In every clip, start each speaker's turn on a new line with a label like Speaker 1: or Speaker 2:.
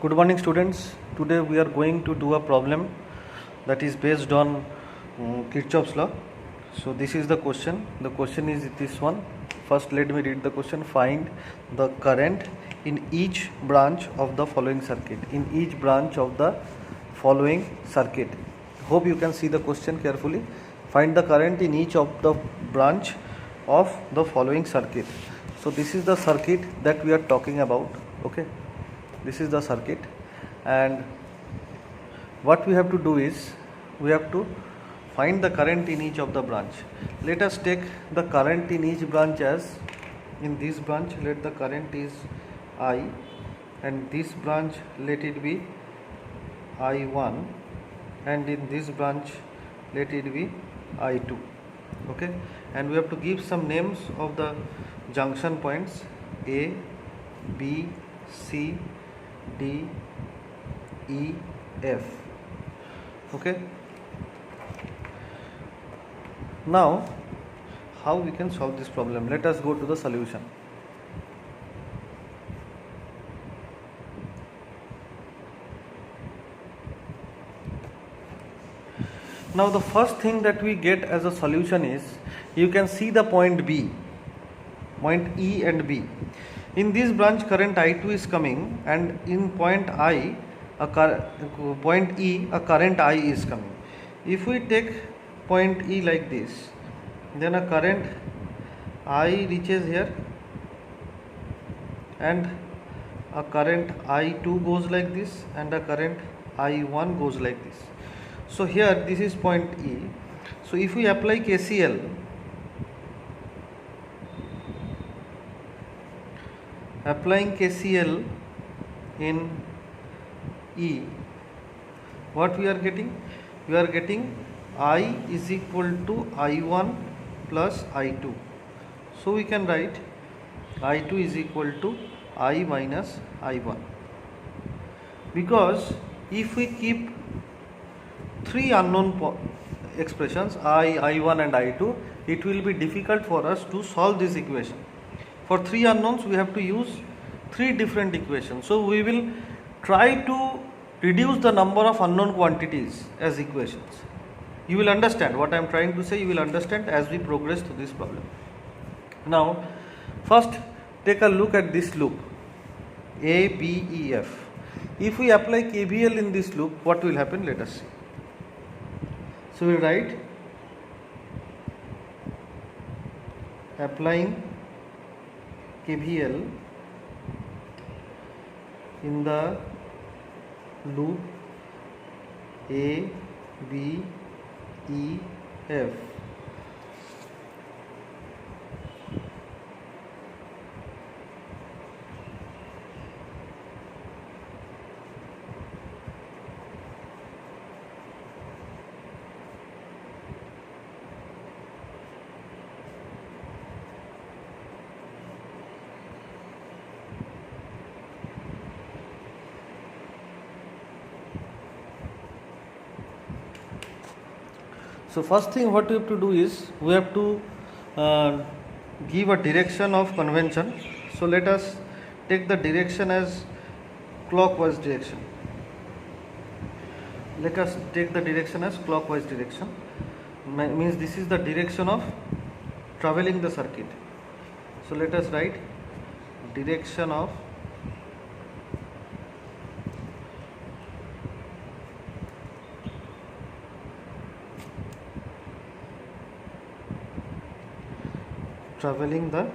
Speaker 1: Good morning, students. Today we are going to do a problem that is based on Kirchhoff's law. So this is the question. The question is this one. First let me read the question. Find the current in each branch of the following circuit. In each branch of the following circuit. Hope you can see the question carefully. Find the current in each of the branch of the following circuit. So this is the circuit that we are talking about. Okay, this is the circuit, and what we have to do is we have to find the current in each of the branch. Let us take the current in each branch as, in this branch let the current is I, and this branch let it be I1, and in this branch let it be I2. Okay, and we have to give some names of the junction points A, B, C, D, E, F. Okay, now how we can solve this problem? Let us go to the solution. Now the first thing that we get as a solution is, you can see the point B, point E and B. In this branch current I2 is coming, and in point I, point E, a current I is coming. If we take point E like this, then a current I reaches here, and a current I2 goes like this, and a current I1 goes like this. So here this is point E. So if we apply KCL, applying KCL in E, what we are getting? We are getting I is equal to I1 plus I2. So we can write I2 is equal to I minus I1. Because if we keep three unknown expressions I, I1 and I2, it will be difficult for us to solve this equation. For three unknowns we have to use three different equations. So we will try to reduce the number of unknown quantities as equations. You will understand what I am trying to say. You will understand as we progress through this problem. Now first take a look at this loop A, B, E, F. If we apply KVL in this loop, what will happen? Let us see. So we write, applying KVL in the loop A, B, E, F. So first thing what we have to do is, we have to give a direction of convention. So let us take the direction as clockwise direction. Let us take the direction as clockwise direction. Means this is the direction of traveling the circuit. So let us write direction of traveling the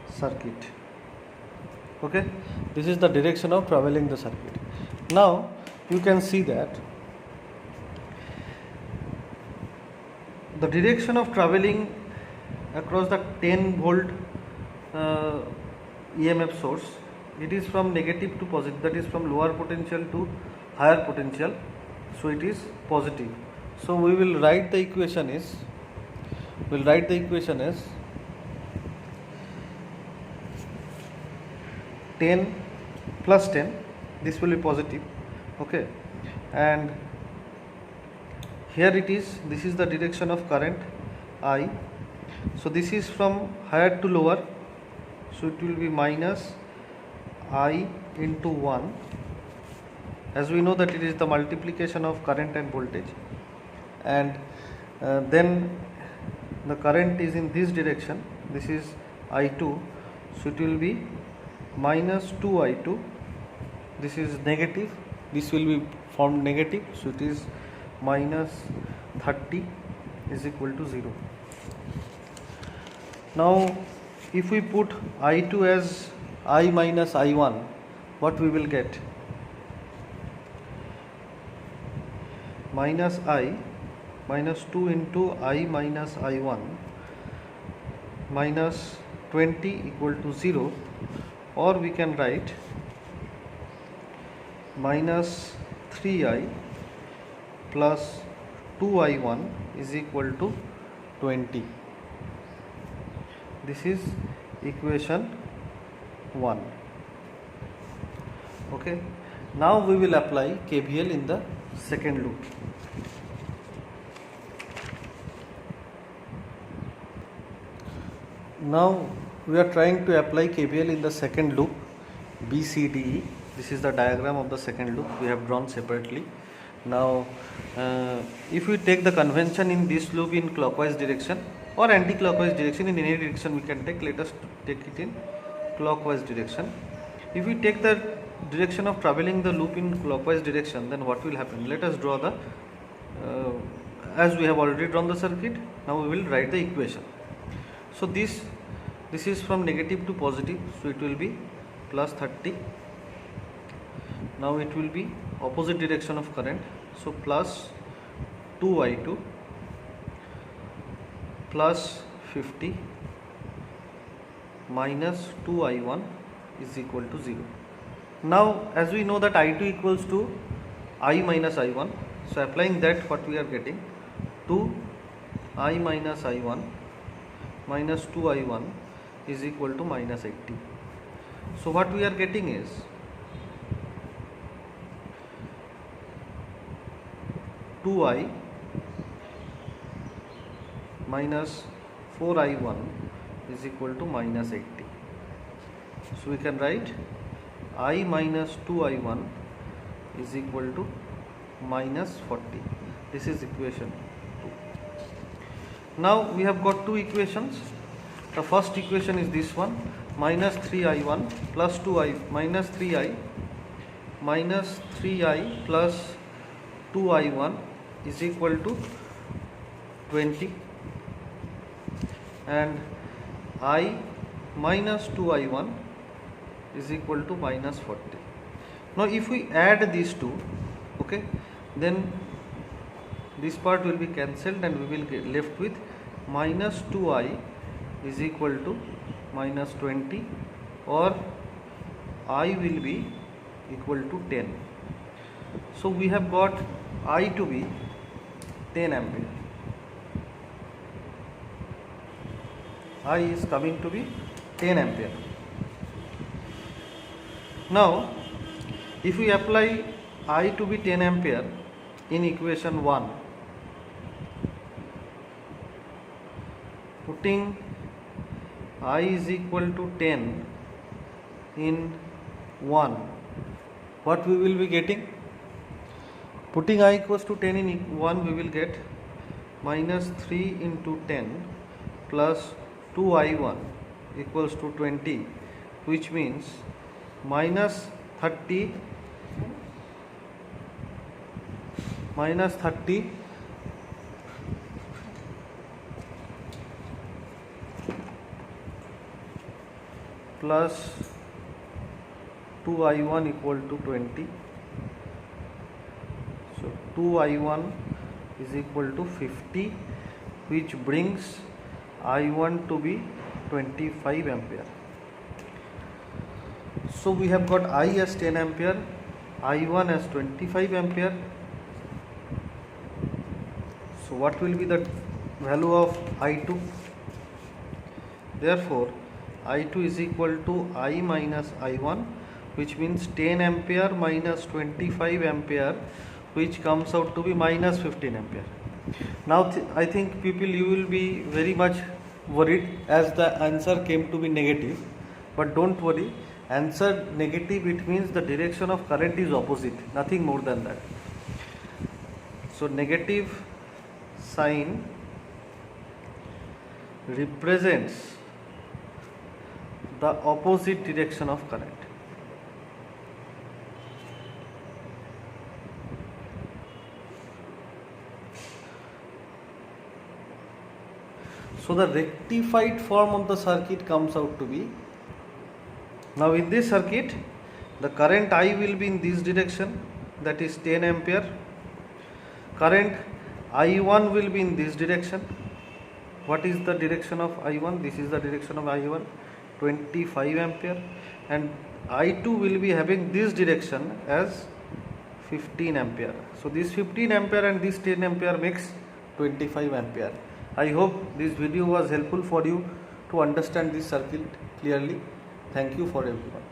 Speaker 1: circuit. Okay, this is the direction of traveling the circuit. Now you can see that the direction of traveling across the 10 volt EMF source, it is from negative to positive, that is from lower potential to higher potential. So it is positive. So we will write the equation is, we'll write the equation as 10 plus 10, this will be positive. Okay, and here it is, this is the direction of current I. So this is from higher to lower, so it will be minus I into 1, as we know that it is the multiplication of current and voltage, and then the current is in this direction, this is I2, so it will be minus 2I2, this is negative, this will be formed negative, so it is minus 30 is equal to 0. Now if we put I2 as I minus I1, what we will get? Minus I minus 2 into I minus I1 minus 20 equal to 0, or we can write minus 3I plus 2I1 is equal to 20. This is equation 1. Okay, now we will apply KVL in the second loop. Now we are trying to apply KVL in the second loop, BCDE. This is the diagram of the second loop we have drawn separately. Now if we take the convention in this loop in clockwise direction or anti-clockwise direction, in any direction we can take, let us take it in clockwise direction. If we take the direction of traveling the loop in clockwise direction, then what will happen? Let us draw the as we have already drawn the circuit, now we will write the equation. So this is from negative to positive, so it will be plus 30. Now it will be opposite direction of current, so plus 2I2 plus 50 minus 2I1 is equal to 0. Now as we know that I2 equals to I minus I1, so applying that, what we are getting, 2I minus I1 minus 2I1 is equal to minus 80. So what we are getting is (2I) minus 4I1 is equal to minus 80. So we can write I minus 2I1 is equal to minus 40. This is equation 2. Now we have got two equations. The first equation is this one, minus 3I1 plus 2I minus 3I plus 2I1 is equal to 20, and I minus 2I1 is equal to minus 40. Now if we add these two, okay, then this part will be cancelled and we will get left with minus 2I is equal to minus 20, or I will be equal to 10. So we have got I to be 10 ampere. I is coming to be 10 ampere. Now if we apply I to be 10 ampere in equation 1, putting I is equal to 10 in 1, what we will be getting? Putting I equals to 10 in 1, we will get minus 3 into 10 plus 2I1 equals to 20, which means minus 30 plus 2I1 equal to 20. So 2I1 is equal to 50, which brings I1 to be 25 ampere. So we have got I as 10 ampere, I1 as 25 ampere. So what will be the value of I2? Therefore I2 is equal to I minus I1, which means 10 ampere minus 25 ampere, which comes out to be minus 15 ampere. Now I think people, you will be very much worried as the answer came to be negative, but don't worry, Answer negative, it means the direction of current is opposite, nothing more than that. So negative sign represents the opposite direction of current. So the rectified form of the circuit comes out to be, now in this circuit the current I will be in this direction, that is 10 ampere. Current I1 will be in this direction. What is the direction of I1? This is the direction of I1, 25 ampere, and I2 will be having this direction as 15 ampere. So this 15 ampere and this 10 ampere makes 25 ampere. I hope this video was helpful for you to understand this circuit clearly. Thank you for everyone.